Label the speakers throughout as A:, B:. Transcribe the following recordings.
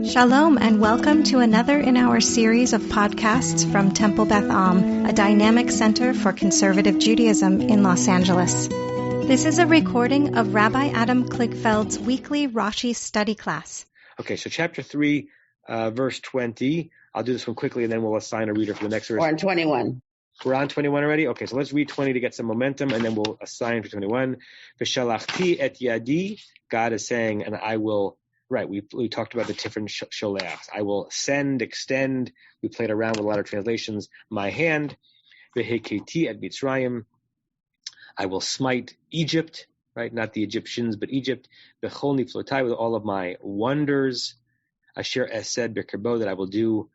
A: Shalom and welcome to another in our series of podcasts from Temple Beth Am, a dynamic center for conservative Judaism in Los Angeles. This is a recording of Rabbi Adam Kligfeld's weekly Rashi study class.
B: Okay, so chapter 3, verse 20. I'll do this one quickly and then we'll assign a reader for the next verse.
C: Or on 21.
B: We're on 21 already? Okay, so let's read 20 to get some momentum and then we'll assign for 21. V'shalachti et yadi, God is saying, and I will... Right, we talked about the different sholeachs. I will send, extend. We played around with a lot of translations. My hand, v'heketi et Mitzrayim. I will smite Egypt, right? Not the Egyptians, but Egypt. V'chol niflotai, with all of my wonders. Asher esed b'kerbo, that I will do.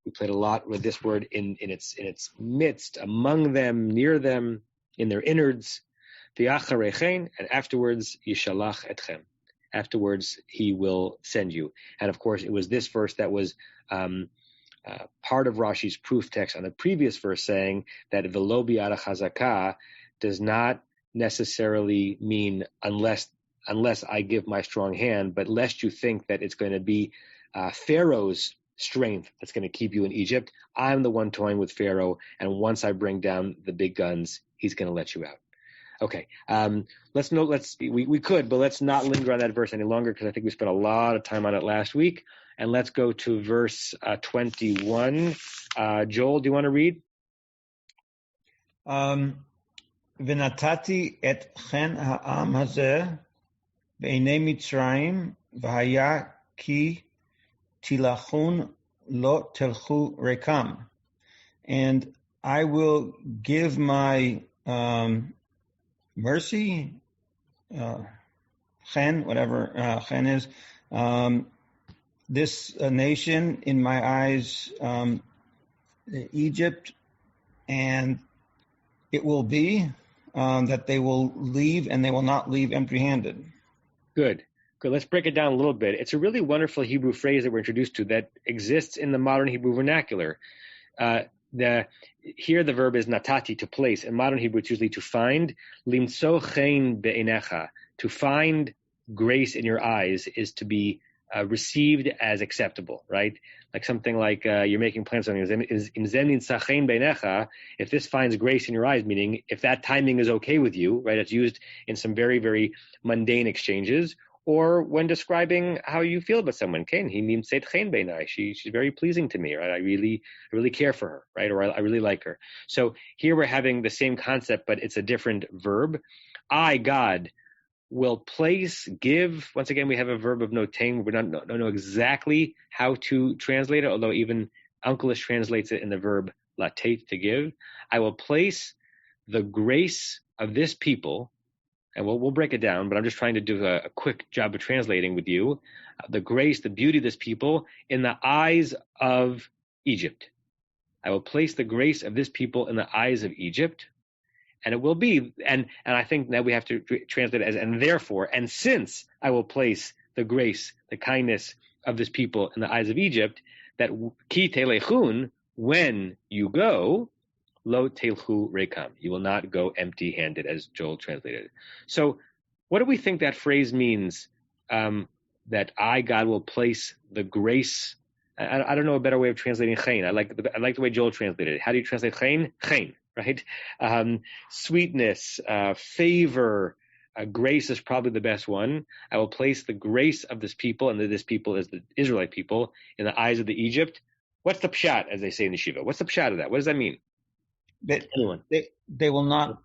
B: We played a lot with this word in its midst, among them, near them, in their innards. V'acharechein, and afterwards, yishalach etchem. Afterwards, he will send you. And of course, it was this verse that was part of Rashi's proof text on the previous verse, saying that v'lo bi'ada chazakah does not necessarily mean unless I give my strong hand, but lest you think that it's going to be Pharaoh's strength that's going to keep you in Egypt. I'm the one toying with Pharaoh, and once I bring down the big guns, he's going to let you out. Okay, we could, but let's not linger on that verse any longer because I think we spent a lot of time on it last week. And let's go to verse 21. Joel, do you want to read?
D: V'natati et chen ha'am hazeh ve'enei Mitzrayim v'haya ki tilachun lo telchu rekam. And I will give my... mercy, chen, whatever chen is, this nation in my eyes, Egypt, and it will be that they will leave and they will not leave empty-handed. Good. Let's break it down a little bit. It's a really wonderful Hebrew phrase that we're introduced to that exists in the modern Hebrew vernacular. Here the verb is natati, to place. In modern Hebrew, it's usually to find. Limtso chen be'enecha, to find grace in your eyes is to be received as acceptable, right? Like something like you're making plans on something. If this finds grace in your eyes, meaning if that timing is okay with you, right? It's used in some very, very mundane exchanges. Or when describing how you feel about someone, she's very pleasing to me, right? I really care for her, right? Or I really like her. So here we're having the same concept, but it's a different verb. I, God, will place, give. Once again, we have a verb of notain. We don't know exactly how to translate it, although even Uncleish translates it in the verb latate, to give. I will place the grace of this people. And we'll break it down, but I'm just trying to do a quick job of translating with you. The grace, the beauty of this people in the eyes of Egypt. I will place the grace of this people in the eyes of Egypt. And it will be, and I think now we have to translate it as, and therefore, and since I will place the grace, the kindness of this people in the eyes of Egypt, that ki telechun, when you go, lo telchu rekam, you will not go empty-handed, as Joel translated it. So what do we think that phrase means, that I, God, will place the grace? I don't know a better way of translating chen. I like the way Joel translated it. How do you translate chen? Chen, right? Sweetness, favor, grace is probably the best one. I will place the grace of this people, and this people is the Israelite people, in the eyes of the Egypt. What's the pshat, as they say in the Shiva? What's the pshat of that? What does that mean? They will not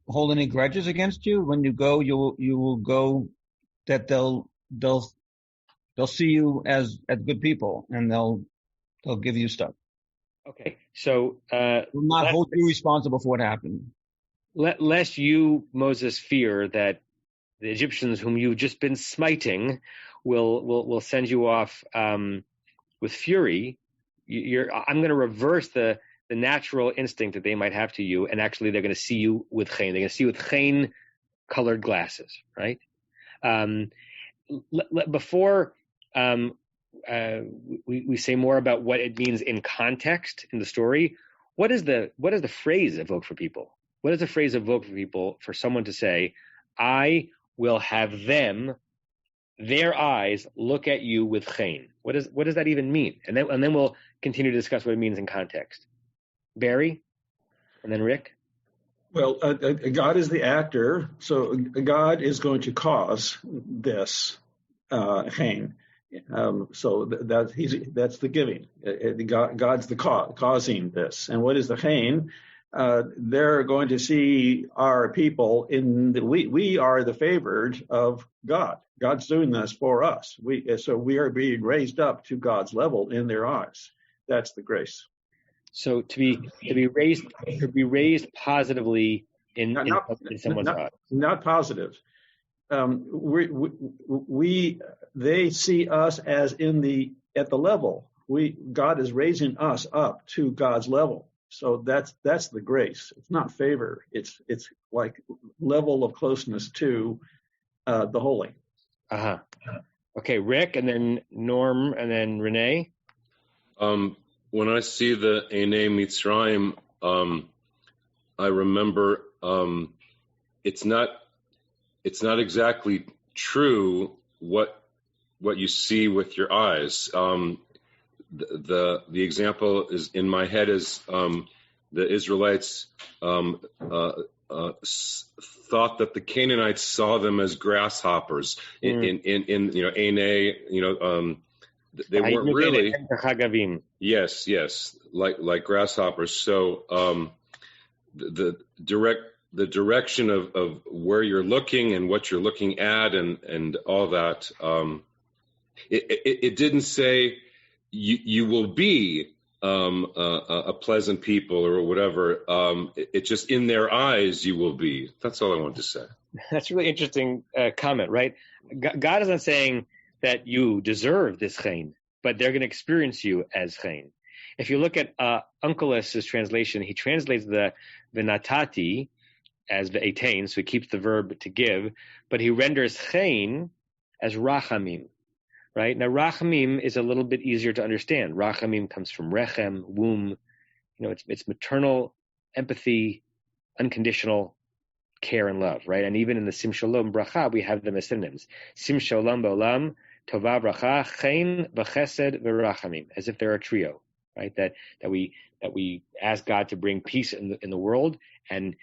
D: hold any grudges against you. When you go, you will go, that they'll see you as good people, and they'll give you stuff. Okay, so will not hold you responsible for what happened. Lest you, Moses, fear that the Egyptians whom you've just been smiting will send you off with fury. I'm going to reverse the natural instinct that they might have to you, and actually they're going to see you with chen. They're going to see you with chen colored glasses, right? Before we say more about what it means in context in the story, what is the phrase evoked for people? What is the phrase evoked for people for someone to say, I will have them their eyes look at you with chen. What does that even mean? And then we'll continue to discuss what it means in context. Barry, and then Rick.
C: Well, God is the actor, so God is going to cause this chen. So that's the giving. God's the causing this. And what is the chen? They're going to see our people we are the favored of God. God's doing this for us. So we are being raised up to God's level in their eyes. That's the grace.
D: So to be raised positively in someone's eyes.
C: Not positive. They see us as at the level. God is raising us up to God's level. So that's the grace. It's not favor. It's like level of closeness to the holy.
D: Uh-huh. Okay, Rick, and then Norm, and then Renee.
E: When I see the Einei Mitzrayim, I remember it's not exactly true what you see with your eyes. The example is in my head is the Israelites thought that the Canaanites saw them as grasshoppers in Einei, they weren't really. Yes, like grasshoppers. So the direction of where you're looking and what you're looking at and all that. It didn't say you will be a pleasant people or whatever. It just in their eyes you will be. That's all I wanted to say.
D: That's a really interesting comment, right? God isn't saying that you deserve this chen, but they're going to experience you as chen. If you look at Onkelos' translation, he translates the natati as the etain, so he keeps the verb to give, but he renders chen as rachamim, right? Now, rachamim is a little bit easier to understand. Rachamim comes from rechem, womb. It's maternal empathy, unconditional care and love, right? And even in the Sim Shalom bracha, we have them as synonyms. Sim Shalom ba'olam, tova bracha, chen v'chesed v'rachamim, as if they're a trio, right? That we ask God to bring peace in the world and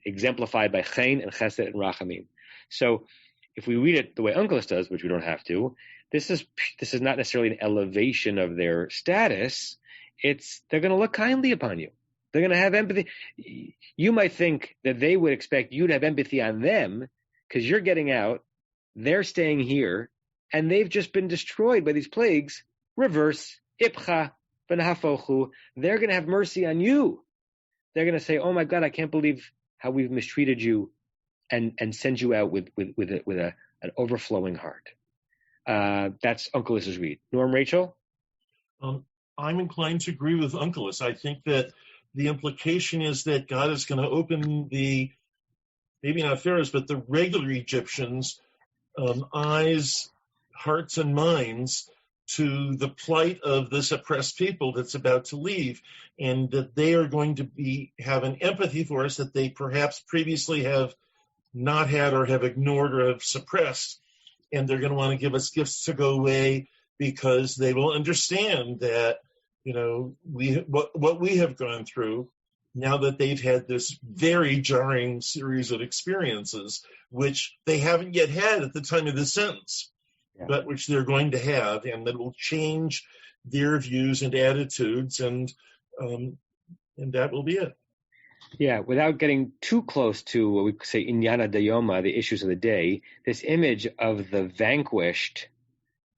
D: exemplified by chen and chesed and rachamim. So if we read it the way Onkelos does, which we don't have to, this is not necessarily an elevation of their status. They're going to look kindly upon you. They're going to have empathy. You might think that they would expect you to have empathy on them because you're getting out, they're staying here, and they've just been destroyed by these plagues. Reverse, ipcha v'nahafochu. They're going to have mercy on you. They're going to say, "Oh my God, I can't believe how we've mistreated you," and send you out with an overflowing heart. That's Onkelos' read. Norm, Rachel?
F: I'm inclined to agree with Onkelos. I think that the implication is that God is going to open maybe not Pharaoh's, but the regular Egyptians' eyes, hearts, and minds to the plight of this oppressed people that's about to leave, and that they are going to have an empathy for us that they perhaps previously have not had or have ignored or have suppressed, and they're going to want to give us gifts to go away because they will understand that what we have gone through now that they've had this very jarring series of experiences, which they haven't yet had at the time of the sentence, but which they're going to have, and that will change their views and attitudes, and that will be it.
D: Yeah, without getting too close to what we say Inyana Dayoma, the issues of the day, this image of the vanquished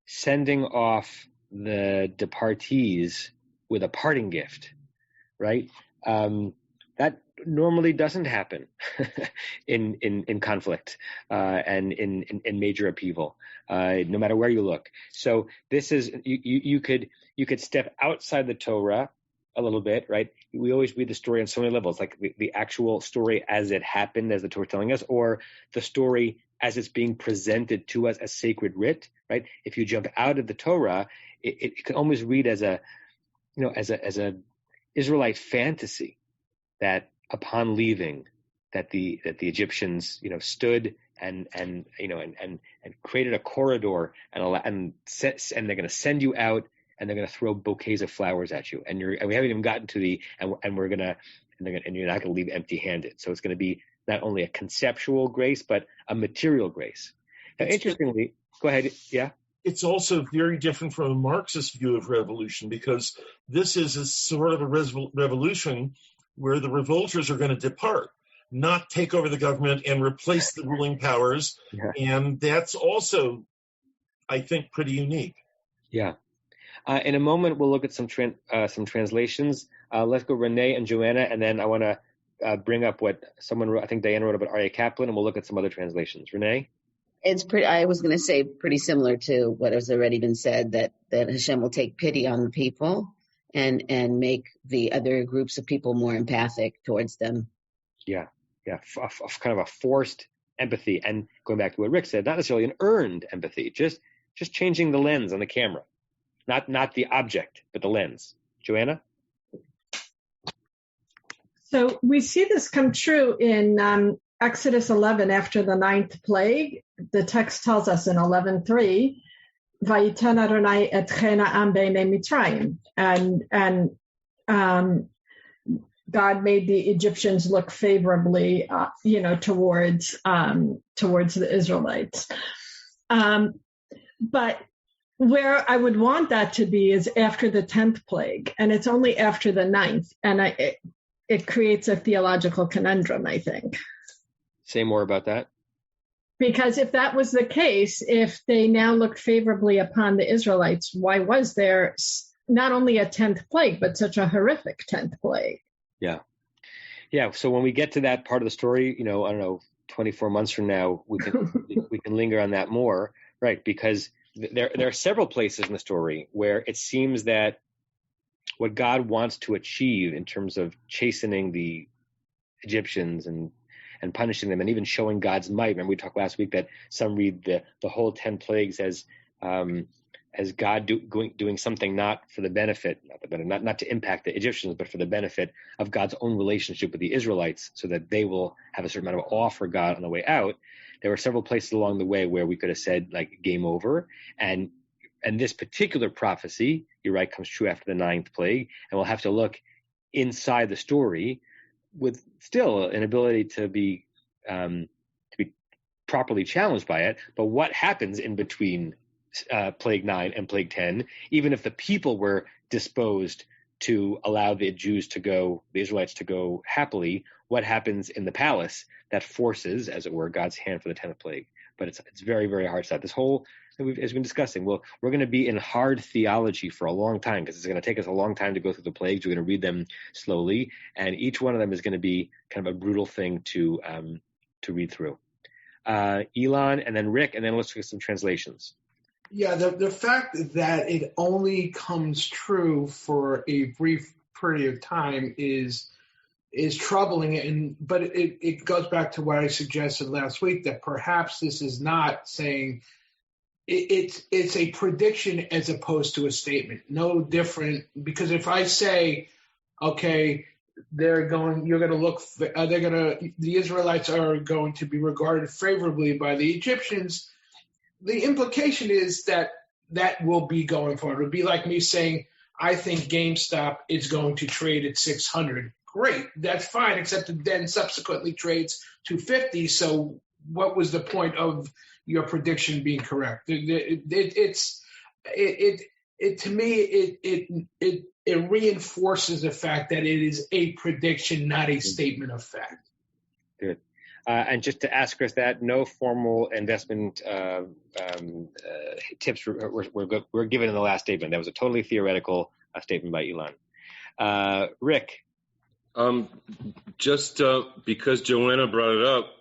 D: sending off the departees with a parting gift, right? That normally doesn't happen in conflict and in major upheaval, no matter where you look. So this is you could step outside the Torah a little bit, right? We always read the story on so many levels, like the actual story as it happened, as the Torah is telling us, or the story as it's being presented to us as sacred writ, right? If you jump out of the Torah, it can almost read as a Israelite fantasy that upon leaving, that the Egyptians, stood and created a corridor and they're going to send you out and they're going to throw bouquets of flowers at you and we haven't even gotten to and you're not going to leave empty-handed. So it's going to be not only a conceptual grace but a material grace. Now, interestingly, go ahead. Yeah.
F: It's also very different from a Marxist view of revolution, because this is a sort of a revolution where the revolters are going to depart, not take over the government and replace the ruling powers.
D: Yeah.
F: And that's also, I think, pretty unique.
D: Yeah. In a moment, we'll look at some translations. Let's go Renee and Joanna, and then I want to bring up what someone wrote. I think Diane wrote about Aryeh Kaplan, and we'll look at some other translations. Renee?
G: It's pretty. I was going to say pretty similar to what has already been said, that Hashem will take pity on the people and make the other groups of people more empathic towards them.
D: Yeah, kind of a forced empathy, and going back to what Rick said, not necessarily an earned empathy, just changing the lens on the camera, not the object, but the lens. Joanna?
H: So we see this come true in Exodus 11 after the 9th plague. The text tells us in 11:3, "Vayiten Adonai et chen ha'am b'nei Mitzrayim," and God made the Egyptians look favorably, towards the Israelites. But where I would want that to be is after the 10th plague, and it's only after the 9th, and it creates a theological conundrum, I think.
D: Say more about that.
H: Because if that was the case, if they now looked favorably upon the Israelites, why was there not only a 10th plague, but such a horrific 10th plague?
D: Yeah. So when we get to that part of the story, I don't know, 24 months from now, we can linger on that more, right? Because there are several places in the story where it seems that what God wants to achieve in terms of chastening the Egyptians and punishing them and even showing God's might. Remember, we talked last week that some read the whole 10 plagues as God doing something not for the benefit, not to impact the Egyptians, but for the benefit of God's own relationship with the Israelites, so that they will have a certain amount of awe for God on the way out. There were several places along the way where we could have said, like, game over. And this particular prophecy, you're right, comes true after the 9th plague, and we'll have to look inside the story with still an ability to be properly challenged by it. But what happens in between plague 9 and plague 10, even if the people were disposed to allow the Israelites to go happily, what happens in the palace that forces, as it were, God's hand for the 10th plague? But it's very, very hard stuff. This whole, as we've been discussing, we're going to be in hard theology for a long time, because it's going to take us a long time to go through the plagues. We're going to read them slowly, and each one of them is going to be kind of a brutal thing to read through. Elon, and then Rick, and then let's look at some translations.
I: Yeah, the fact that it only comes true for a brief period of time is troubling, but it goes back to what I suggested last week, that perhaps this is not saying it's a prediction as opposed to a statement. No different, because if I say, okay, the Israelites are going to be regarded favorably by the Egyptians, the implication is that will be going forward. It would be like me saying, I think GameStop is going to trade at 600. Great, that's fine, except it then subsequently trades to 50. So what was the point of your prediction being correct? It to me, it reinforces the fact that it is a prediction, not a statement of fact.
D: Good. And just to ask Chris that, no formal investment tips were given in the last statement. That was a totally theoretical statement by Elon. Rick?
E: Just because Joanna brought it up,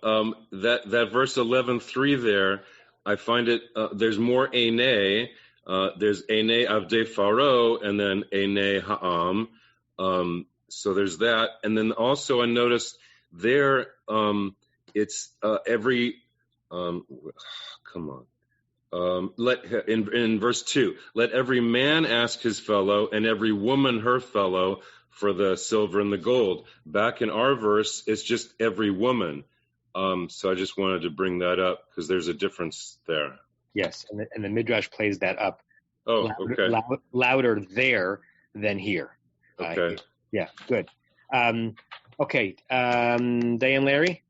E: that verse 11:3 there, I find it, there's more Einei. There's Einei Avdei Pharaoh, and then Einei Ha'am. So there's that. And then also I noticed there, it's every, in verse 2, let every man ask his fellow and every woman her fellow for the silver and the gold. Back in our verse, it's just every woman. So I just wanted to bring that up because there's a difference there.
D: Yes, and the Midrash plays that up louder there than here.
E: Okay.
D: Yeah, good. Okay, Diane Larry?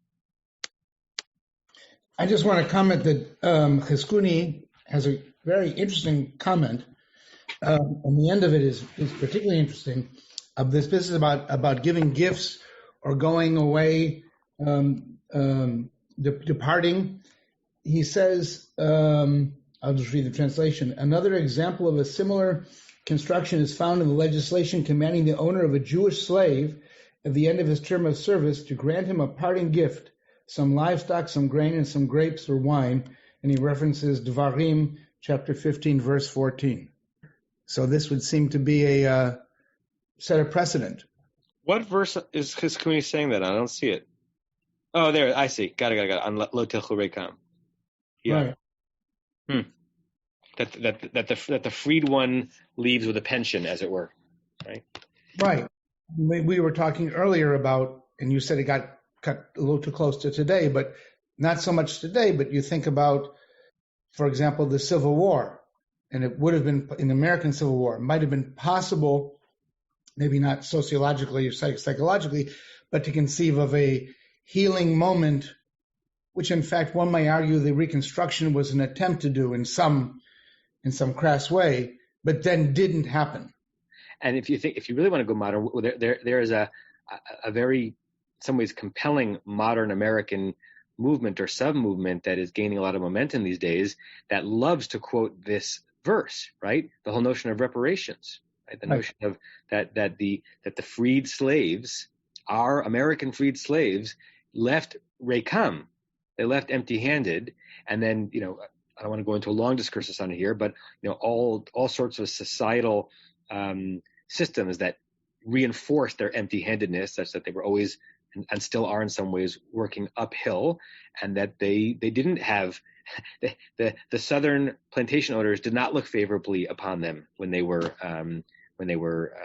J: I just want to comment that Chizkuni has a very interesting comment, and the end of it is particularly interesting. This is about giving gifts or going away, departing. He says, I'll just read the translation. Another example of a similar construction is found in the legislation commanding the owner of a Jewish slave at the end of his term of service to grant him a parting gift, some livestock, some grain, and some grapes or wine. And he references Devarim, chapter 15, verse 14. So this would seem to be a set a precedent.
D: What verse is Chizkuni saying that on? I don't see it. Oh, there, I see. Got it. On Lo Tilchu Rekam. Yeah. Right. That the freed one leaves with a pension, as it were. Right.
J: Right. We were talking earlier about, and you said it got cut a little too close to today, but not so much today, but you think about, for example, the Civil War, and it would have been in the American Civil War, it might have been possible, maybe not sociologically or psychologically, but to conceive of a healing moment, which in fact one might argue the Reconstruction was an attempt to do in some crass way, but then didn't happen.
D: And if you really want to go modern, there is a very, in some ways, compelling modern American movement or sub-movement that is gaining a lot of momentum these days that loves to quote this verse, right? The whole notion of reparations, right? The notion of that the freed slaves, our American freed slaves, left Rekam. They left empty-handed, and then, I don't want to go into a long discursus on it here, but all sorts of societal systems that reinforced their empty-handedness, such that they were always and still are in some ways working uphill, and that they didn't have the southern plantation owners did not look favorably upon them when they were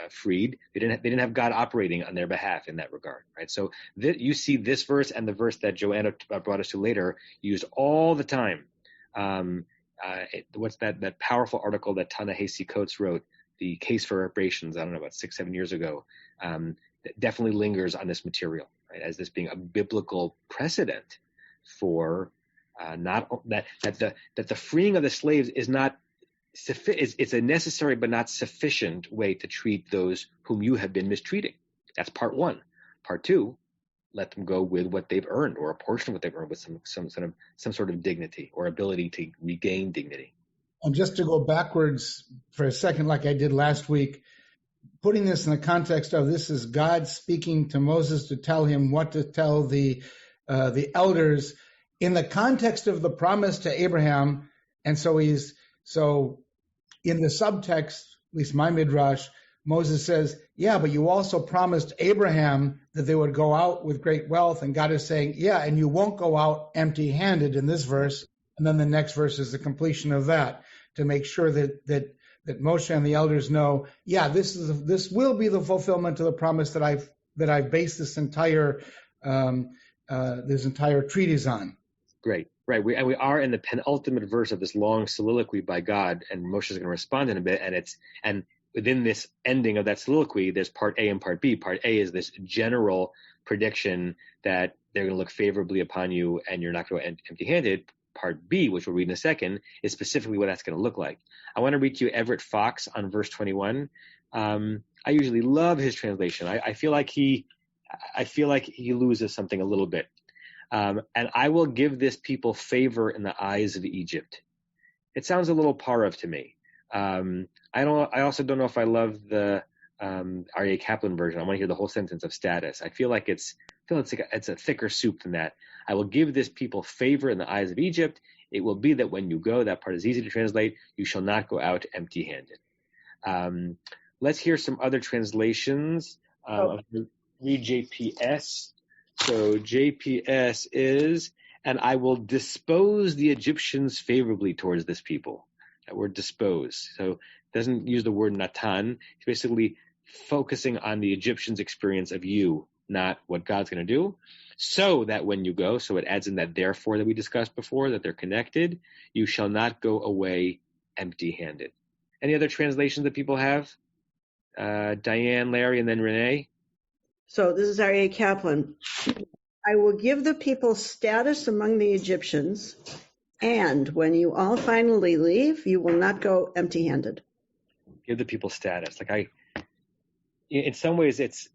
D: freed. They didn't have God operating on their behalf in that regard, right? So you see this verse and the verse that Joanna brought us to later used all the time. What's that powerful article that Ta-Nehisi Coates wrote, The Case for Reparations, I don't know, about 6-7 years ago, that definitely lingers on this material, right, as this being a biblical precedent for not that the freeing of the slaves is not it's a necessary but not sufficient way to treat those whom you have been mistreating. That's part one. Part two, let them go with what they've earned, or a portion of what they've earned, with some sort of dignity or ability to regain dignity.
J: And just to go backwards for a second, like I did last week, putting this in the context of this is God speaking to Moses to tell him what to tell the elders in the context of the promise to Abraham. And so in the subtext, at least my midrash, Moses says, yeah, but you also promised Abraham that they would go out with great wealth. And God is saying, yeah, and you won't go out empty-handed in this verse. And then the next verse is the completion of that, to make sure that Moshe and the elders know, yeah, this will be the fulfillment of the promise that I've based this entire treatise on.
D: Great, right. We are in the penultimate verse of this long soliloquy by God, and Moshe is going to respond in a bit. And within this ending of that soliloquy, there's part A and part B. Part A is this general prediction that they're going to look favorably upon you, and you're not going to go empty-handed. Part B, which we'll read in a second, is specifically what that's going to look like. I want to read to you Everett Fox on verse 21. I usually love his translation. I feel like he loses something a little bit. And I will give this people favor in the eyes of Egypt. It sounds a little parav to me. I also don't know if I love the Aryeh Kaplan version. I want to hear the whole sentence of status. I feel like it's a thicker soup than that. I will give this people favor in the eyes of Egypt. It will be that when you go, that part is easy to translate, you shall not go out empty-handed. Let's hear some other translations. Read JPS. So JPS is, and I will dispose the Egyptians favorably towards this people. That word dispose. So it doesn't use the word natan. It's basically focusing on the Egyptians' experience of you not what God's going to do. So that when you go, so it adds in that therefore that we discussed before, that they're connected, you shall not go away empty-handed. Any other translations that people have? Diane, Larry, and then Renee?
K: So this is R.A. Kaplan. I will give the people status among the Egyptians, and when you all finally leave, you will not go empty-handed.
D: Give the people status. In some ways, it's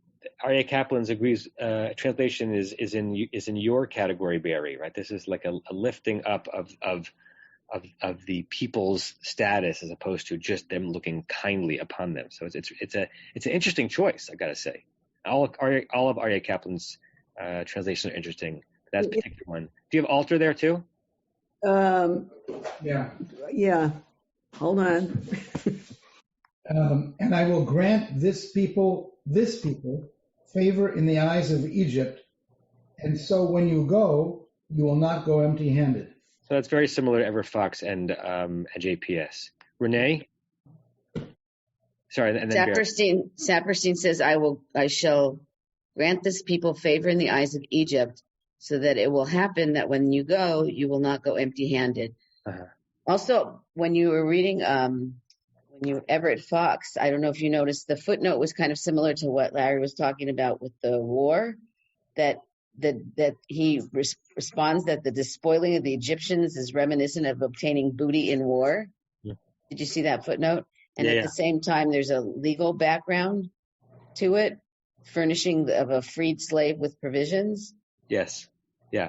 D: R.A. Kaplan's agrees. Translation is in your category, Barry. Right. This is like a lifting up of the people's status as opposed to just them looking kindly upon them. So it's an interesting choice, I got to say. All of R.A. Kaplan's translations are interesting. That particular one. Do you have altar there too?
K: Yeah. Hold on.
J: And I will grant this people favor in the eyes of Egypt, and so when you go, you will not go empty-handed.
D: So that's very similar to Everfox and JPS. Renee? Sorry, and then
G: Saperstein says, I shall grant this people favor in the eyes of Egypt, so that it will happen that when you go, you will not go empty-handed. Uh-huh. Also, when you were reading Everett Fox, I don't know if you noticed, the footnote was kind of similar to what Larry was talking about with the war, that he responds that the despoiling of the Egyptians is reminiscent of obtaining booty in war. Yeah. Did you see that footnote? And at the same time, there's a legal background to it, furnishing of a freed slave with provisions.
D: Yes. Yeah.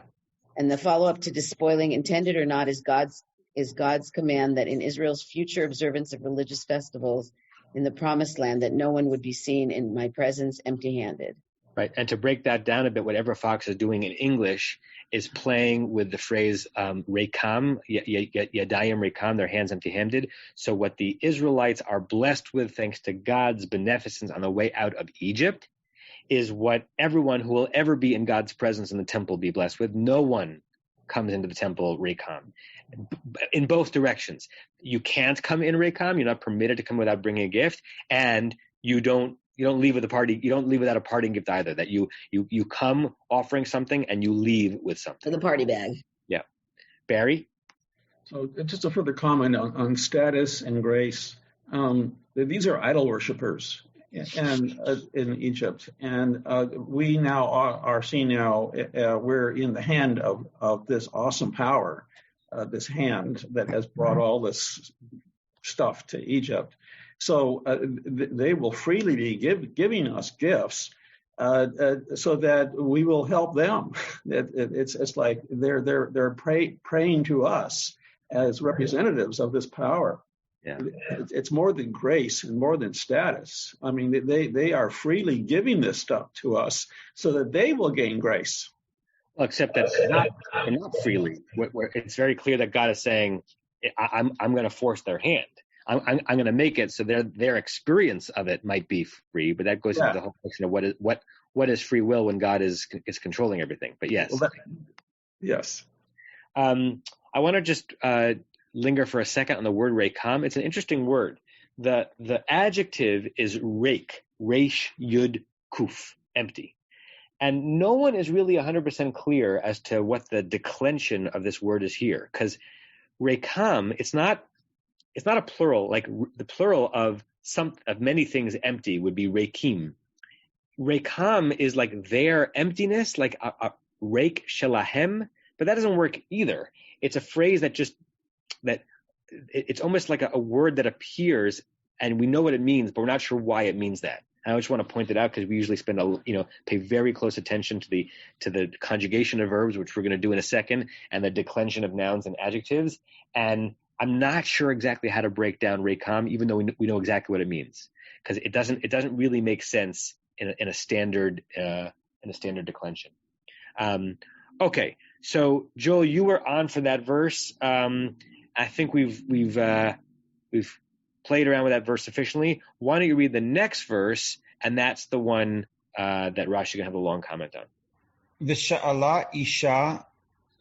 G: And the follow-up to despoiling, intended or not, is God's command that in Israel's future observance of religious festivals in the Promised Land, that no one would be seen in my presence empty-handed.
D: Right, and to break that down a bit, whatever Fox is doing in English is playing with the phrase rekam, yadayim rekam, their hands empty-handed. So what the Israelites are blessed with, thanks to God's beneficence on the way out of Egypt, is what everyone who will ever be in God's presence in the temple be blessed with. No one comes into the temple rekam. In both directions. You can't come in rekam, you're not permitted to come without bringing a gift, and you don't leave with a party. You don't leave without a parting gift either. That you come offering something and you leave with something.
G: The party bag.
D: Yeah, Barry.
C: So just a further comment on status and grace. These are idol worshippers, and in Egypt, and we now are seeing we're in the hand of this awesome power, this hand that has brought all this stuff to Egypt. So they will freely be giving us gifts so that we will help them. It's like they're praying to us as representatives of this power.
D: Yeah.
C: It's more than grace and more than status. I mean, they are freely giving this stuff to us so that they will gain grace.
D: Well, except that not freely. It's very clear that God is saying, I'm going to force their hand. I'm going to make it so their experience of it might be free, but that goes into the whole question of what is free will when God is controlling everything. But yes,
C: yes.
D: I want to just linger for a second on the word rekam. It's an interesting word. The adjective is rake, reish yud kuf, empty, and no one is really 100% clear as to what the declension of this word is here, because rekam, it's not a plural. Like the plural of many things empty would be rekim. Rekam is like their emptiness, like a rake shelahem, but that doesn't work either. It's a phrase it's almost like a word that appears and we know what it means, but we're not sure why it means that. I just want to point it out because we usually pay very close attention to the conjugation of verbs, which we're going to do in a second, and the declension of nouns and adjectives. And I'm not sure exactly how to break down rekam, even though we know exactly what it means, because it doesn't really make sense in a standard declension. Okay, so Joel, you were on for that verse. I think we've played around with that verse sufficiently. Why don't you read the next verse, and that's the one that Rashi gonna have a long comment on.
L: V'sha'ala isha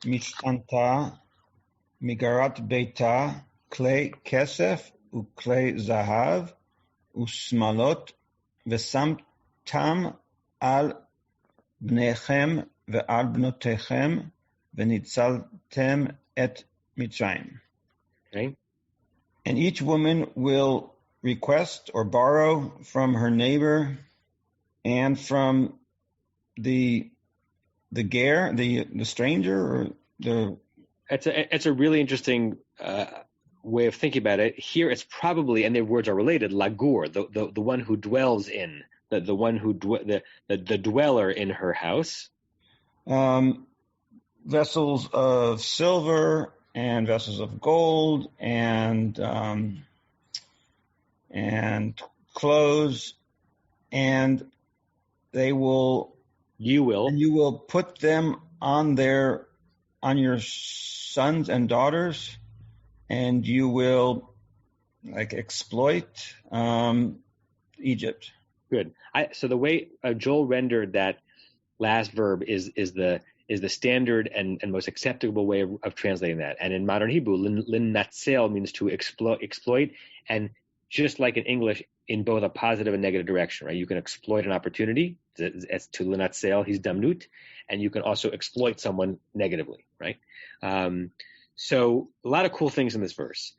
L: mitzanta migarat beita klei kesef uklei zahav usmalot v'samtam al bnechem ve'al bnotechem v'nitzaltem et Mitzrayim.
D: Okay.
L: And each woman will request or borrow from her neighbor and from the ger, the stranger, or the.
D: It's a really interesting way of thinking about it. Here, it's probably, and their words are related. Lagur, the one who dwells in, the one who the dweller in her house.
L: Vessels of silver and vessels of gold and clothes, and you will put them on your sons and daughters, and you will exploit Egypt.
D: Good. So the way Joel rendered that last verb is the standard and most acceptable way of translating that. And in modern Hebrew, linnatzel means to exploit, and just like in English, in both a positive and negative direction, right? You can exploit an opportunity, as to linnatzel, he's damnut, and you can also exploit someone negatively, right? So a lot of cool things in this verse.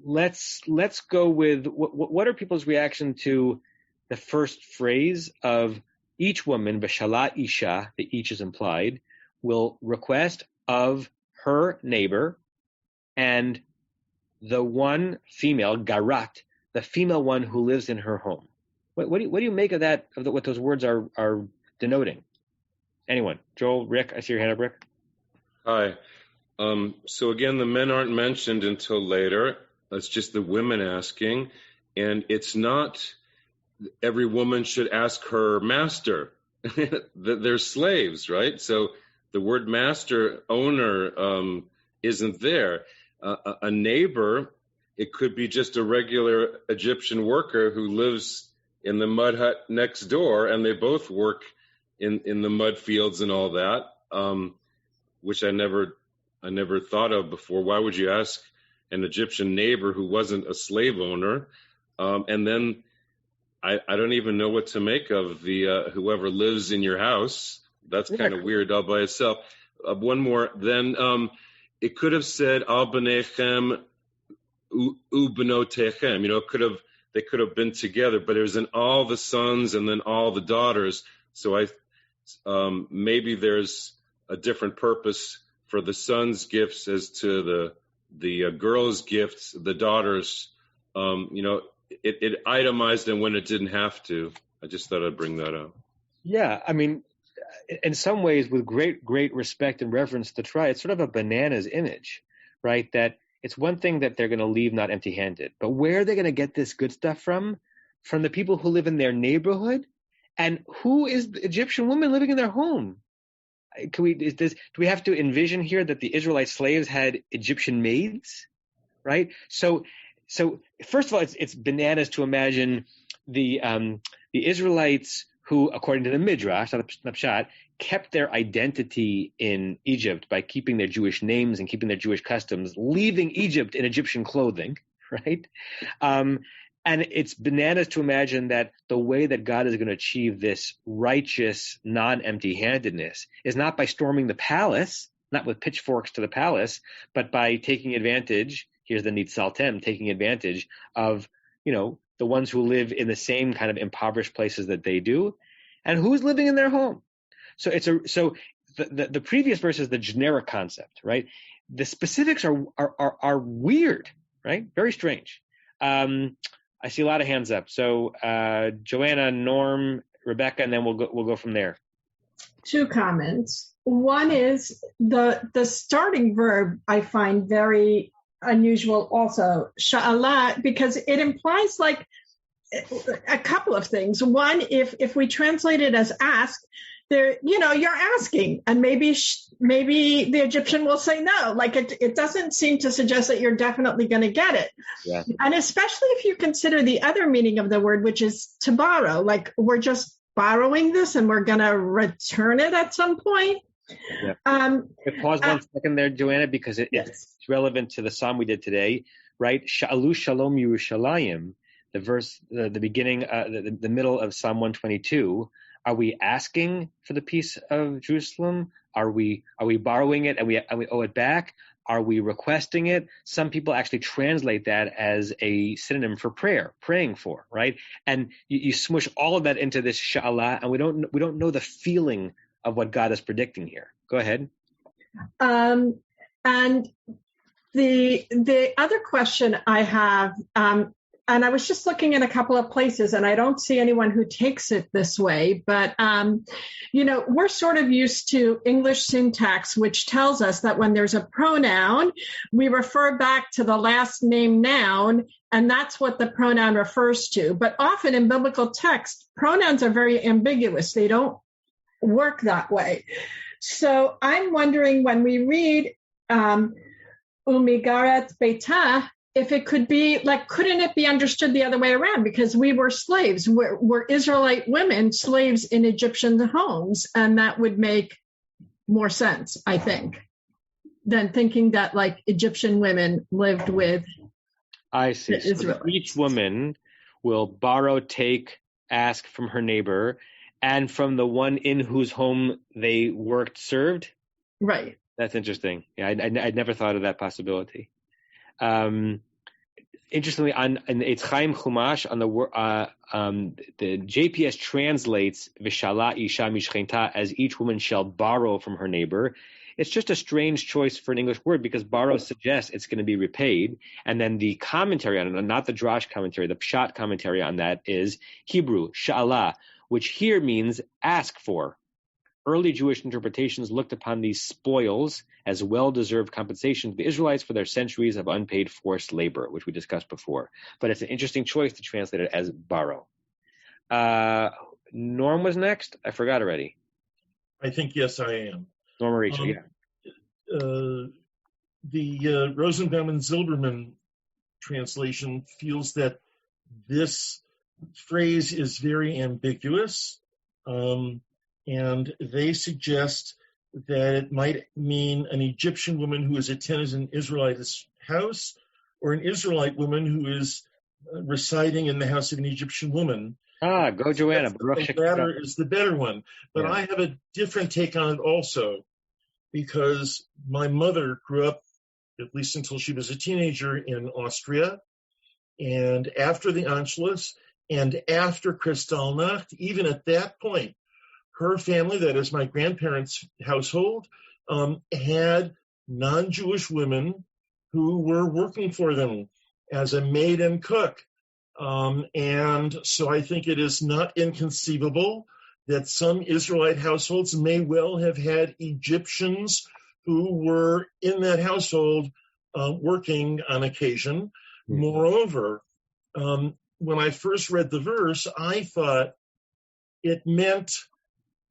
D: Let's go with what are people's reaction to the first phrase of each woman, Veshala Isha, the each is implied, will request of her neighbor and the one female, Garat, the female one who lives in her home. What do you make of that, what those words are denoting? Anyone? Joel, Rick, I see your hand up, Rick.
E: Hi. So again, the men aren't mentioned until later. It's just the women asking. And it's not every woman should ask her master. They're slaves, right? So the word master, owner, isn't there. A neighbor, it could be just a regular Egyptian worker who lives in the mud hut next door, and they both work in the mud fields and all that, which I never thought of before. Why would you ask an Egyptian neighbor who wasn't a slave owner? And then I don't even know what to make of the whoever lives in your house. That's kind of weird all by itself. One more. Then it could have said al b'nechem u b'notechem. They could have been together, but it was in all the sons and then all the daughters. So maybe there's a different purpose for the sons' gifts as to the girls' gifts, the daughters. It itemized them when it didn't have to. I just thought I'd bring that up.
D: Yeah, I mean, in some ways, with great respect and reverence to Torah, it's sort of a bananas image, right? That it's one thing that they're going to leave not empty-handed, but where are they going to get this good stuff from? From the people who live in their neighborhood? And who is the Egyptian woman living in their home? Do we have to envision here that the Israelite slaves had Egyptian maids, right? So first of all, it's bananas to imagine the Israelites who, according to the Midrash, not Pshat, kept their identity in Egypt by keeping their Jewish names and keeping their Jewish customs, leaving Egypt in Egyptian clothing, right? And it's bananas to imagine that the way that God is going to achieve this righteous, non-empty-handedness is not by storming the palace, not with pitchforks to the palace, but by taking advantage, here's the Nitzaltem, taking advantage of, the ones who live in the same kind of impoverished places that they do, and who's living in their home. So the previous verse is the generic concept, right? The specifics are weird, right? Very strange. I see a lot of hands up. So Joanna, Norm, Rebecca, and then we'll go from there.
H: Two comments. One is the starting verb I find very unusual also, sha'ala, because it implies like a couple of things. One, if we translate it as ask, there, you're asking, and maybe the Egyptian will say no. Like it doesn't seem to suggest that you're definitely going to get it.
D: Yeah.
H: And especially if you consider the other meaning of the word, which is to borrow, like we're just borrowing this and we're going to return it at some point.
D: Yeah. Pause 1 second there, Joanna, because it's relevant to the psalm we did today, right? Sha'alu shalom Yerushalayim, the verse, the beginning, the middle of Psalm 122, Are we asking for the peace of Jerusalem? Are we borrowing it and we owe it back? Are we requesting it? Some people actually translate that as a synonym for prayer, praying for, right? And you smush all of that into this sha'ala, and we don't know the feeling of what God is predicting here. Go ahead.
H: And the other question I have, and I was just looking in a couple of places, and I don't see anyone who takes it this way, but, we're sort of used to English syntax, which tells us that when there's a pronoun, we refer back to the last name noun, and that's what the pronoun refers to. But often in biblical text, pronouns are very ambiguous. They don't work that way. So I'm wondering, when we read Umigaret Beitah, if it could be couldn't it be understood the other way around? Because we were slaves. We're Israelite women, slaves in Egyptian homes. And that would make more sense, I think, than thinking that Egyptian women lived with
D: I see. So each woman will borrow, take, ask from her neighbor, and from the one in whose home they worked, served?
H: Right.
D: That's interesting. Yeah, I'd never thought of that possibility. Interestingly, in the Eitz Chaim Chumash, the JPS translates Vishala Isha Mishchenta as each woman shall borrow from her neighbor. It's just a strange choice for an English word because borrow suggests it's going to be repaid. And then the commentary on it, not the Drash commentary, the Pshat commentary on that is Hebrew, Sha'ala, which here means ask for. Early Jewish interpretations looked upon these spoils as well-deserved compensation to the Israelites for their centuries of unpaid forced labor, which we discussed before. But it's an interesting choice to translate it as borrow. Norm was next? I forgot already.
F: I think, yes, I am.
D: Norm or Rachel, yeah.
F: The Rosenbaum and Zilberman translation feels that this phrase is very ambiguous, and they suggest that it might mean an Egyptian woman who is attending an Israelite's house, or an Israelite woman who is residing in the house of an Egyptian woman.
D: Go Joanna.
F: The latter is the better one. But yeah. I have a different take on it also, because my mother grew up, at least until she was a teenager, in Austria. And after the Anschluss and after Kristallnacht, even at that point, her family, that is my grandparents' household, had non-Jewish women who were working for them as a maid and cook. And so I think it is not inconceivable that some Israelite households may well have had Egyptians who were in that household working on occasion. Mm-hmm. Moreover, when I first read the verse, I thought it meant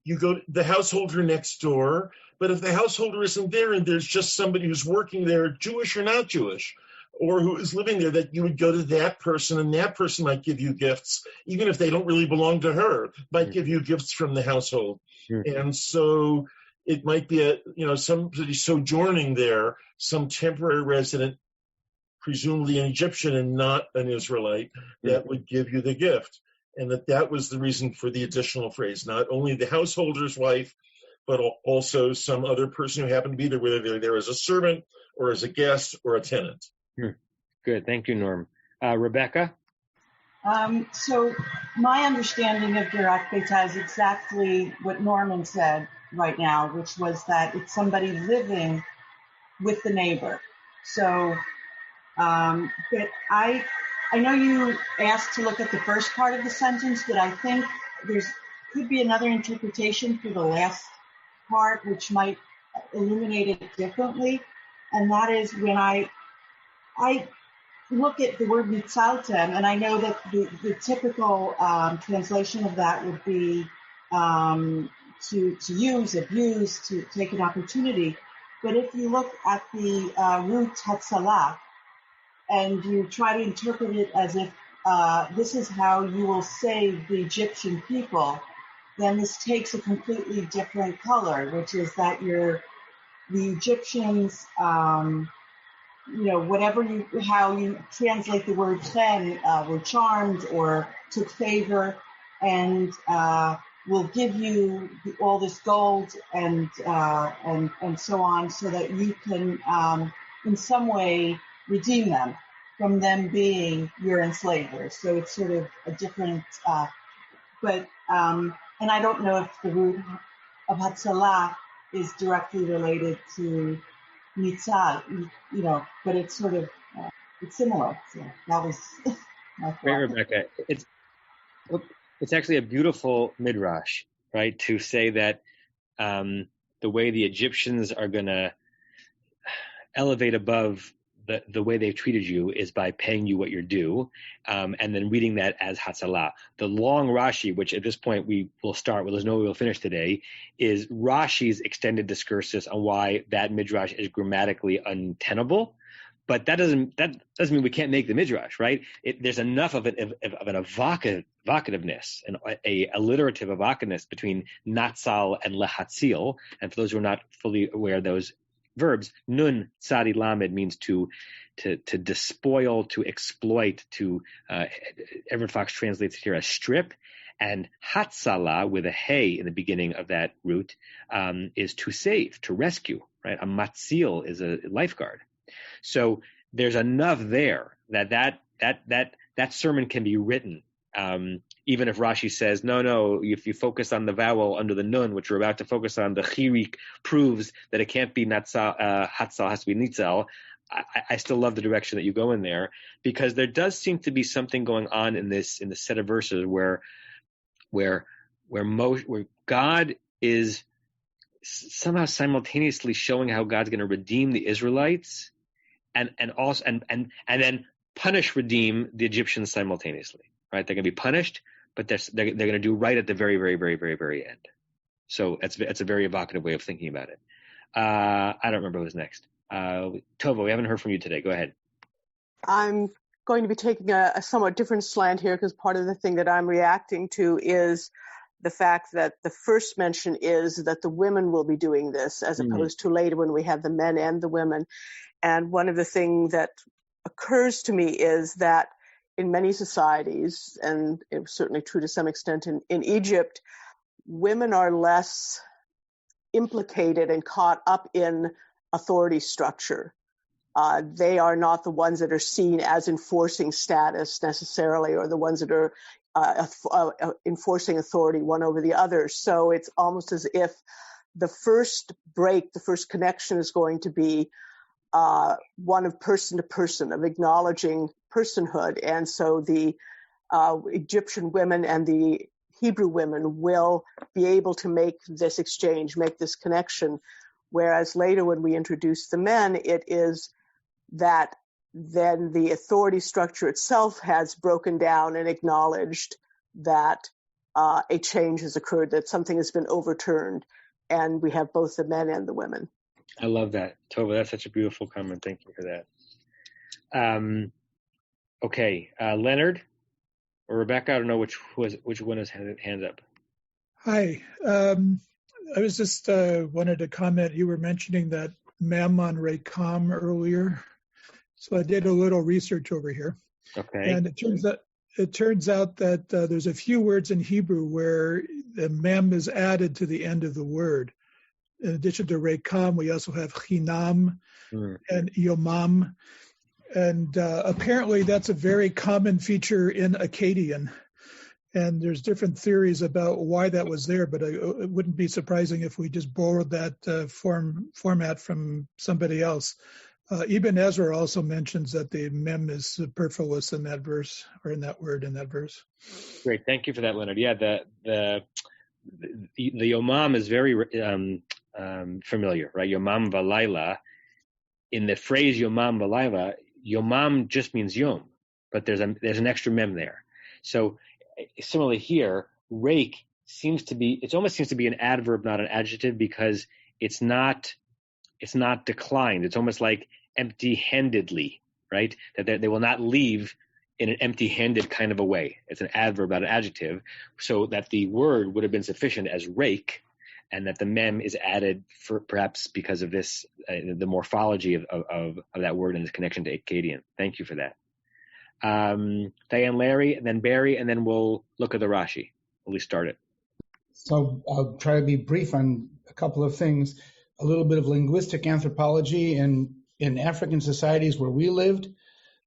F: you go to the householder next door, but if the householder isn't there and there's just somebody who's working there, Jewish or not Jewish, or who is living there, that you would go to that person, and that person might give you gifts, even if they don't really belong to her, might give you gifts from the household. Mm-hmm. And so it might be somebody sojourning there, some temporary resident, presumably an Egyptian and not an Israelite, that would give you the gift. And that was the reason for the additional phrase, not only the householder's wife, but also some other person who happened to be there, whether they're there as a servant or as a guest or a tenant.
D: Good. Thank you, Norm. Rebecca?
M: So my understanding of Gerat Beitah is exactly what Norman said right now, which was that it's somebody living with the neighbor. So but I know you asked to look at the first part of the sentence, but I think could be another interpretation for the last part, which might illuminate it differently. And that is when I look at the word nitzaltem, and I know that the typical translation of that would be to use, abuse, to take an opportunity. But if you look at the root hatzalah, and you try to interpret it as if this is how you will save the Egyptian people, then this takes a completely different color, which is that the Egyptians, how you translate the word chen, were charmed or took favor, and will give you all this gold and so on, so that you can in some way redeem them from them being your enslavers. So it's sort of a different, and I don't know if the root of Hatzalah is directly related to Nitzal, but it's sort of, it's similar. So that was my thought.
D: Great, Rebecca. It's actually a beautiful midrash, right? To say that the way the Egyptians are going to elevate above the way they've treated you is by paying you what you're due, and then reading that as Hatzalah. The long Rashi, which at this point we will start with, there's no way we'll finish today, is Rashi's extended discursus on why that midrash is grammatically untenable. But that doesn't mean we can't make the midrash, right? There's enough of an evocativeness and a alliterative evocativeness between natsal and lehatzil. And for those who are not fully aware of those verbs, nun tzadi lamed means to despoil, to exploit, to Everett Fox translates it here as strip, and hatzala with a hey in the beginning of that root is to save, to rescue, right? A matzil is a lifeguard. So there's enough there that sermon can be written, even if Rashi says, no, if you focus on the vowel under the nun, which we're about to focus on, the chirik proves that it can't be hatzal, has to be nitzal. I still love the direction that you go in there, because there does seem to be something going on in the set of verses where God is somehow simultaneously showing how God's going to redeem the Israelites and then redeem the Egyptians simultaneously. Right? They're going to be punished, but they're going to do right at the very, very, very, very, very end. So it's a very evocative way of thinking about it. I don't remember who's next. Tova, we haven't heard from you today. Go ahead.
N: I'm going to be taking a somewhat different slant here, because part of the thing that I'm reacting to is the fact that the first mention is that the women will be doing this, as opposed to later when we have the men and the women. And one of the things that occurs to me is that in many societies, and it was certainly true to some extent in Egypt, women are less implicated and caught up in authority structure. They are not the ones that are seen as enforcing status necessarily, or the ones that are enforcing authority one over the other. So it's almost as if the first connection is going to be one of person to person, of acknowledging personhood. And so the Egyptian women and the Hebrew women will be able to make this exchange, make this connection. Whereas later when we introduce the men, it is that then the authority structure itself has broken down and acknowledged that a change has occurred, that something has been overturned, and we have both the men and the women.
D: I love that. Tova, that's such a beautiful comment. Thank you for that. Okay, Leonard or Rebecca, I don't know which one has hands up.
O: Hi. I was just wanted to comment. You were mentioning that mem on Rekam earlier. So I did a little research over here.
D: Okay.
O: And it turns out that there's a few words in Hebrew where the mem is added to the end of the word. In addition to Rekam, we also have Chinam and Yomam. And apparently that's a very common feature in Akkadian. And there's different theories about why that was there, but it wouldn't be surprising if we just borrowed that format from somebody else. Ibn Ezra also mentions that the mem is superfluous in that verse, or in that word in that verse.
D: Great, thank you for that, Leonard. Yeah, the Yomam is very familiar, right? Yomam v'layla. In the phrase Yomam v'layla, Yomam just means Yom, but there's an extra mem there. So similarly here, rake almost seems to be an adverb, not an adjective, because it's not declined. It's almost like empty-handedly, right? That they will not leave in an empty-handed kind of a way. It's an adverb, not an adjective, so that the word would have been sufficient as rake, and that the mem is added for perhaps because of this, the morphology of that word and its connection to Akkadian. Thank you for that. Diane, Larry, and then Barry, and then we'll look at the Rashi. At least start it.
J: So I'll try to be brief on a couple of things. A little bit of linguistic anthropology in African societies where we lived.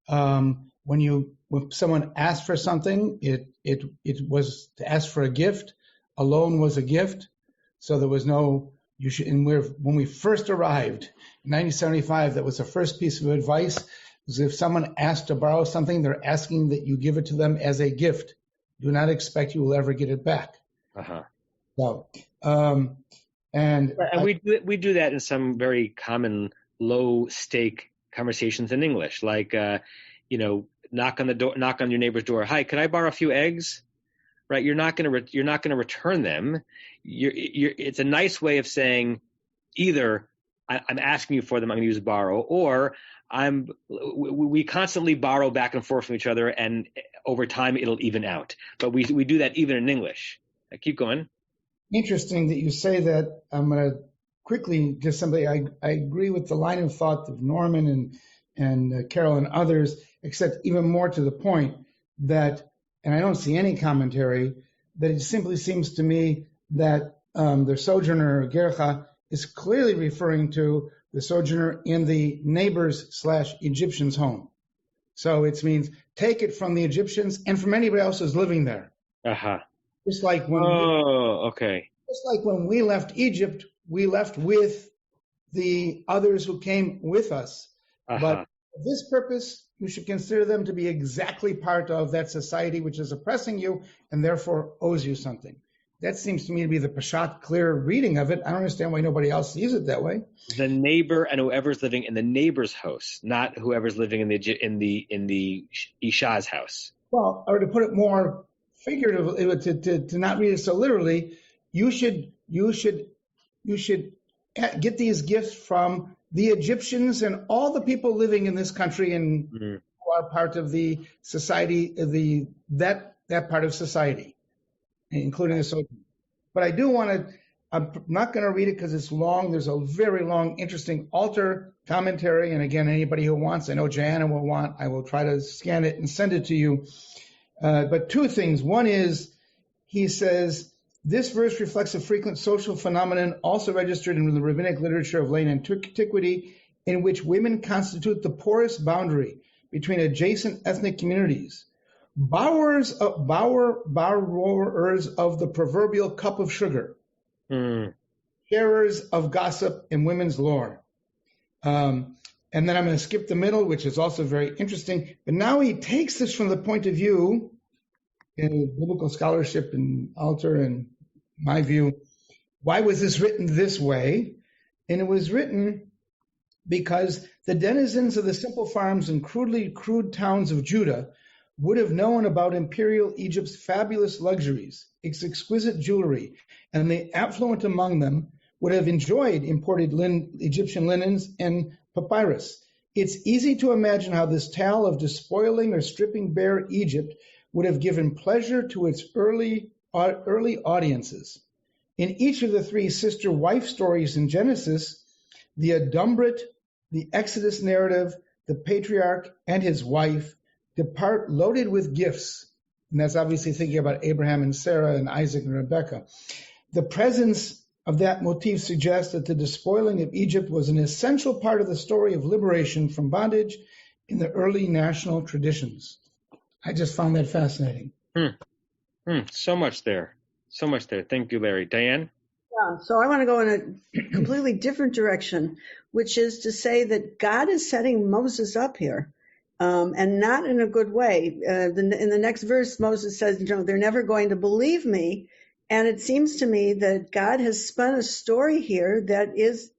J: When someone asked for something, it was to ask for a gift. A loan was a gift, so there was no. When we first arrived in 1975, that was the first piece of advice. Was if someone asked to borrow something, they're asking that you give it to them as a gift. Do not expect you will ever get it back. So, and
D: we do that in some very common low stake conversations in English, like knock on your neighbor's door. Hi, could I borrow a few eggs? Right? You're not going to return them. It's a nice way of saying either I'm asking you for them, I'm going to use borrow, or we constantly borrow back and forth from each other, and over time it'll even out. But we do that even in English. Keep going.
J: Interesting that you say that. I'm going to quickly just simply, I agree with the line of thought of Norman and Carol and others, except even more to the point that, and I don't see any commentary, that it simply seems to me that the sojourner, Gercha, is clearly referring to the sojourner in the neighbor's / Egyptian's home. So it means take it from the Egyptians and from anybody else who's living there. Just like when just like when we left Egypt, we left with the others who came with us. But for this purpose, you should consider them to be exactly part of that society which is oppressing you and therefore owes you something. That seems to me to be the Peshat, clear reading of it. I don't understand why nobody else sees it that way.
D: The neighbor and whoever's living in the neighbor's house, not whoever's living in the Isha's house.
J: Well, or to put it more figuratively, to not read it so literally, you should get these gifts from the Egyptians and all the people living in this country and who are part of the society, that part of society, including the social. But I do want to, I'm not going to read it because it's long. There's a very long, interesting altar commentary. And again, anybody who wants, I know Joanna will want, I will try to scan it and send it to you. But two things. One is, he says, this verse reflects a frequent social phenomenon also registered in the rabbinic literature of late antiquity, in which women constitute the porous boundary between adjacent ethnic communities. Borrowers of the proverbial cup of sugar, sharers of gossip and women's lore. And then I'm going to skip the middle, which is also very interesting. But now he takes this from the point of view in biblical scholarship and altar, and my view, why was this written this way? And it was written because the denizens of the simple farms and crude towns of Judah would have known about imperial Egypt's fabulous luxuries, its exquisite jewelry, and the affluent among them would have enjoyed imported Egyptian linens and papyrus. It's easy to imagine how this tale of despoiling or stripping bare Egypt would have given pleasure to its early audiences. In each of the three sister-wife stories in Genesis, the Adumbrate, the Exodus narrative, the patriarch and his wife depart loaded with gifts. And that's obviously thinking about Abraham and Sarah and Isaac and Rebekah. The presence of that motif suggests that the despoiling of Egypt was an essential part of the story of liberation from bondage in the early national traditions. I just found that fascinating.
D: So much there. Thank you, Larry. Diane?
K: Yeah, so I want to go in a completely different direction, which is to say that God is setting Moses up here, and not in a good way. In the next verse, Moses says, they're never going to believe me. And it seems to me that God has spun a story here that is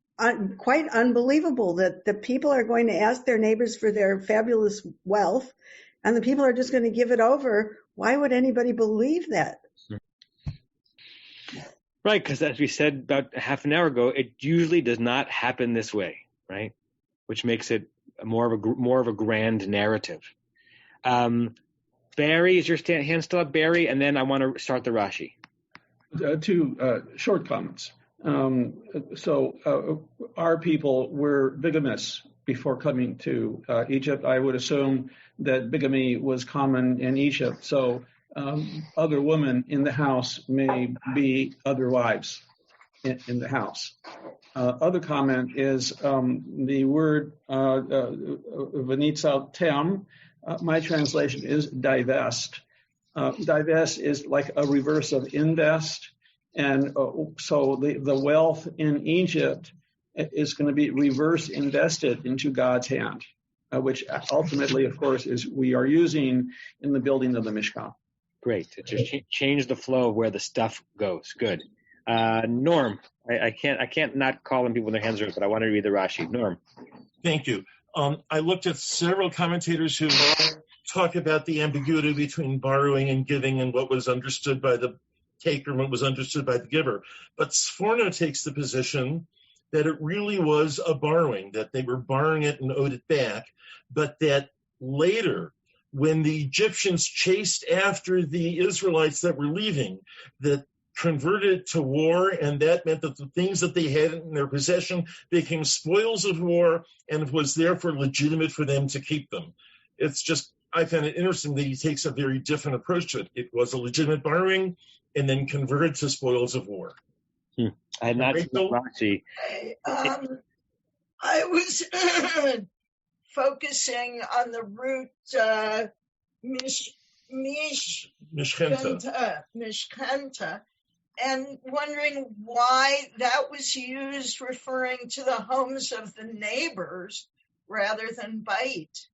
K: quite unbelievable, that the people are going to ask their neighbors for their fabulous wealth, and the people are just going to give it over. Why would anybody believe that?
D: Right, because as we said about half an hour ago, it usually does not happen this way, right? Which makes it more of a grand narrative. Barry, is your hand still up, Barry? And then I want to start the Rashi.
C: Two short comments. So our people were bigamists before coming to Egypt. I would assume that bigamy was common in Egypt. So other women in the house may be other wives in the house. Other comment is the word v'nitzal tem. My translation is divest. Divest is like a reverse of invest, and so the wealth in Egypt is going to be reverse invested into God's hand, which ultimately, of course, is we are using in the building of the Mishkan.
D: Great. It just change the flow of where the stuff goes. Good. Norm, I can't not call on people when their hands are up, but I want to read the Rashi. Norm.
F: Thank you. I looked at several commentators who talk about the ambiguity between borrowing and giving and what was understood by the taker and what was understood by the giver. But Sforno takes the position that it really was a borrowing, that they were borrowing it and owed it back, but that later, when the Egyptians chased after the Israelites that were leaving, that converted to war, and that meant that the things that they had in their possession became spoils of war, and it was therefore legitimate for them to keep them. It's just, I found it interesting that he takes a very different approach to it. It was a legitimate borrowing and then converted to spoils of war.
D: I had not seen Rashi.
P: I was focusing on the root mishkenta, and wondering why that was used referring to the homes of the neighbors rather than bait.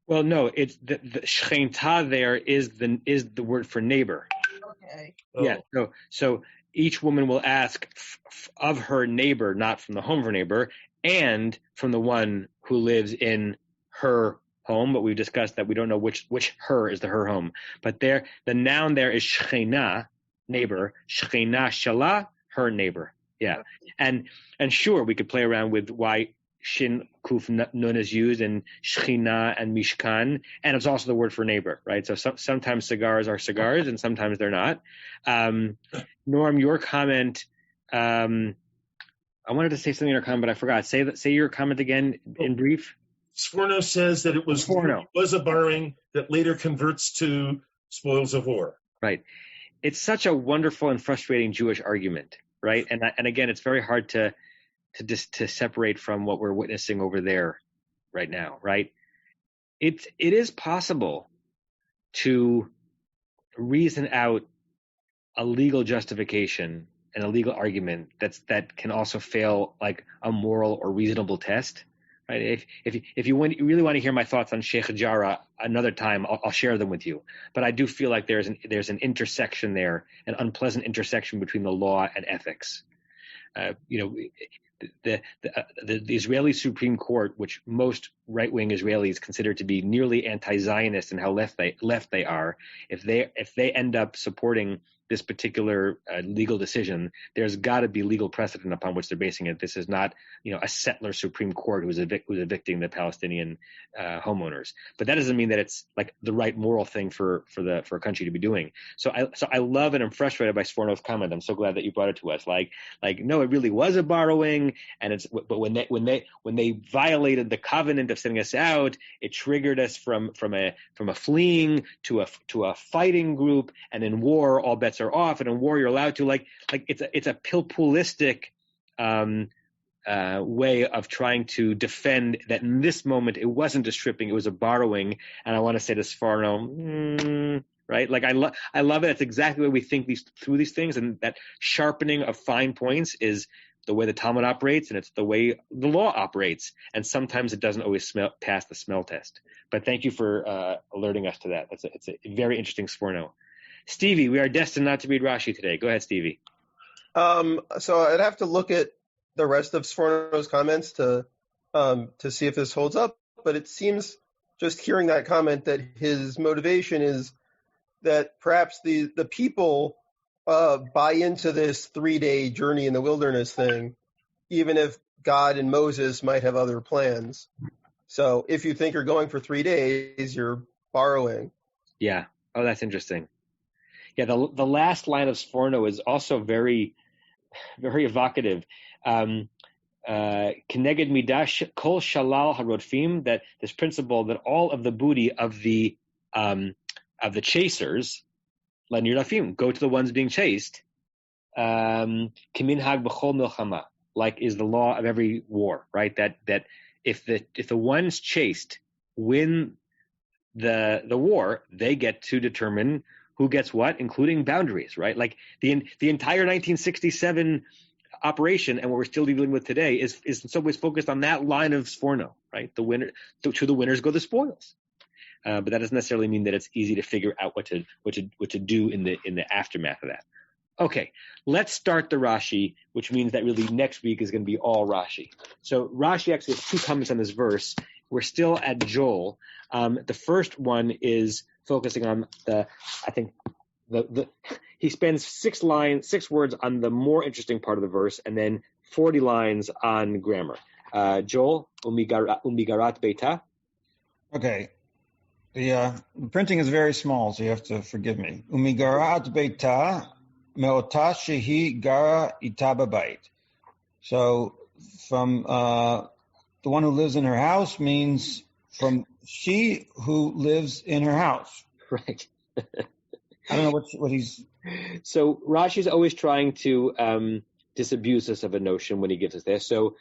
D: Well, no, it's the shchenta there is the word for neighbor.
P: Okay.
D: Yeah. So each woman will ask of her neighbor, not from the home of her neighbor, and from the one who lives in her home. But we've discussed that we don't know which her is her home. But there, the noun there is shchena, neighbor. Shchena shala, her neighbor. Yeah. And sure, we could play around with why Shin Kuf Nun is used in Shechina and Mishkan, and it's also the word for neighbor, right? So sometimes cigars are cigars, and sometimes they're not. Norm, your comment. I wanted to say something in your comment, but I forgot. Say your comment again in brief.
F: Sforno says that it was a borrowing that later converts to spoils of war.
D: Right. It's such a wonderful and frustrating Jewish argument, right? And again, it's very hard to separate from what we're witnessing over there right now, right? It is possible to reason out a legal justification and a legal argument that can also fail like a moral or reasonable test, right? If you really want to hear my thoughts on Sheikh Jarrah another time, I'll share them with you. But I do feel like there's an intersection there, an unpleasant intersection between the law and ethics. The Israeli Supreme Court, which most right-wing Israelis consider to be nearly anti-Zionist and how left they are, if they end up supporting this particular legal decision, there's got to be legal precedent upon which they're basing it. This is not, a settler Supreme Court who's evicting the Palestinian homeowners. But that doesn't mean that it's like the right moral thing for a country to be doing. So I love and I'm frustrated by Sforno's comment. I'm so glad that you brought it to us. Like no, it really was a borrowing, but when they violated the covenant of sending us out, it triggered us from a fleeing to a fighting group, and in war all bets are off, and in war you're allowed to it's a pilpulistic way of trying to defend that in this moment it wasn't a stripping, it was a borrowing. And I want to say to Sforno, right? Like I love it. It's exactly the way we think through these things, and that sharpening of fine points is the way the Talmud operates, and it's the way the law operates. And sometimes it doesn't always pass the smell test. But thank you for alerting us to that. It's a very interesting Sforno. Stevie, we are destined not to read Rashi today. Go ahead, Stevie.
Q: So I'd have to look at the rest of Sforno's comments to see if this holds up. But it seems, just hearing that comment, that his motivation is that perhaps the people buy into this 3-day journey in the wilderness thing, even if God and Moses might have other plans. So if you think you're going for 3 days, you're borrowing.
D: Yeah. Oh, that's interesting. Yeah, the last line of Sforno is also very, very evocative. Keneged midash kol shalal harodfim, that this principle that all of the booty of the of the chasers, Lanirafim, go to the ones being chased, Kiminhag b'chol milchama, like is the law of every war, right? That if the ones chased win the war, they get to determine who gets what, including boundaries, right? Like the entire 1967 operation and what we're still dealing with today is in some ways focused on that line of Sforno, right? The winner to the winners go the spoils. But that doesn't necessarily mean that it's easy to figure out what to do in the aftermath of that. Okay, let's start the Rashi, which means that really next week is going to be all Rashi. So Rashi actually has 2 comments on this verse. We're still at Joel. The first one is focusing on he spends 6 words on the more interesting part of the verse, and then 40 lines on grammar. Joel, umigarat beita.
L: Okay. The printing is very small, so you have to forgive me. Umigarat beita me'ota shehi gara ita b'bayit. So from the one who lives in her house means from she who lives in her house.
D: Right.
L: I don't know what he's...
D: So Rashi's always trying to disabuse us of a notion when he gives us this. So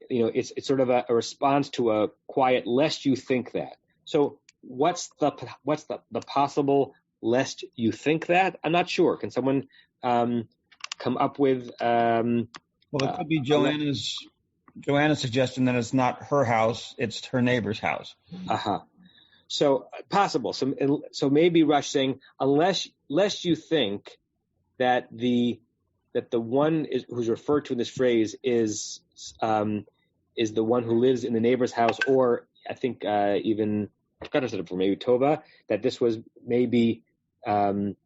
D: it's sort of a response to a quiet, lest you think that. So what's the possible lest you think that? I'm not sure. Can someone come up with...
L: well, it could be Joanna's suggestion that it's not her house, it's her neighbor's house.
D: So possible. So maybe Rush saying, lest you think that the one who's referred to in this phrase is the one who lives in the neighbor's house, or I think even I've got to set up for maybe Tova, that this was maybe the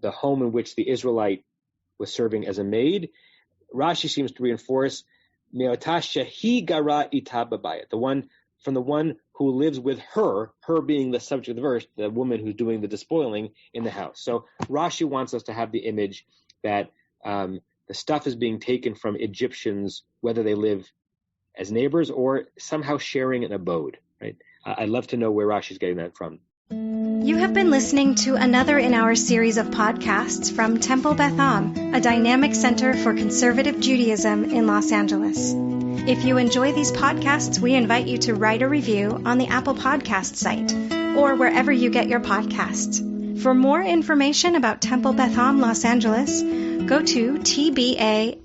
D: home in which the Israelite was serving as a maid. Rashi seems to reinforce Me'ota shehi gara ita b'bayit, from the one who lives with her being the subject of the verse, the woman who's doing the despoiling in the house. So Rashi wants us to have the image that the stuff is being taken from Egyptians, whether they live as neighbors or somehow sharing an abode, right? I'd love to know where Rashi's getting that from.
A: You have been listening to another in our series of podcasts from Temple Beth Am, a dynamic center for conservative Judaism in Los Angeles. If you enjoy these podcasts, we invite you to write a review on the Apple Podcast site or wherever you get your podcasts. For more information about Temple Beth Am Los Angeles, go to tbala.org.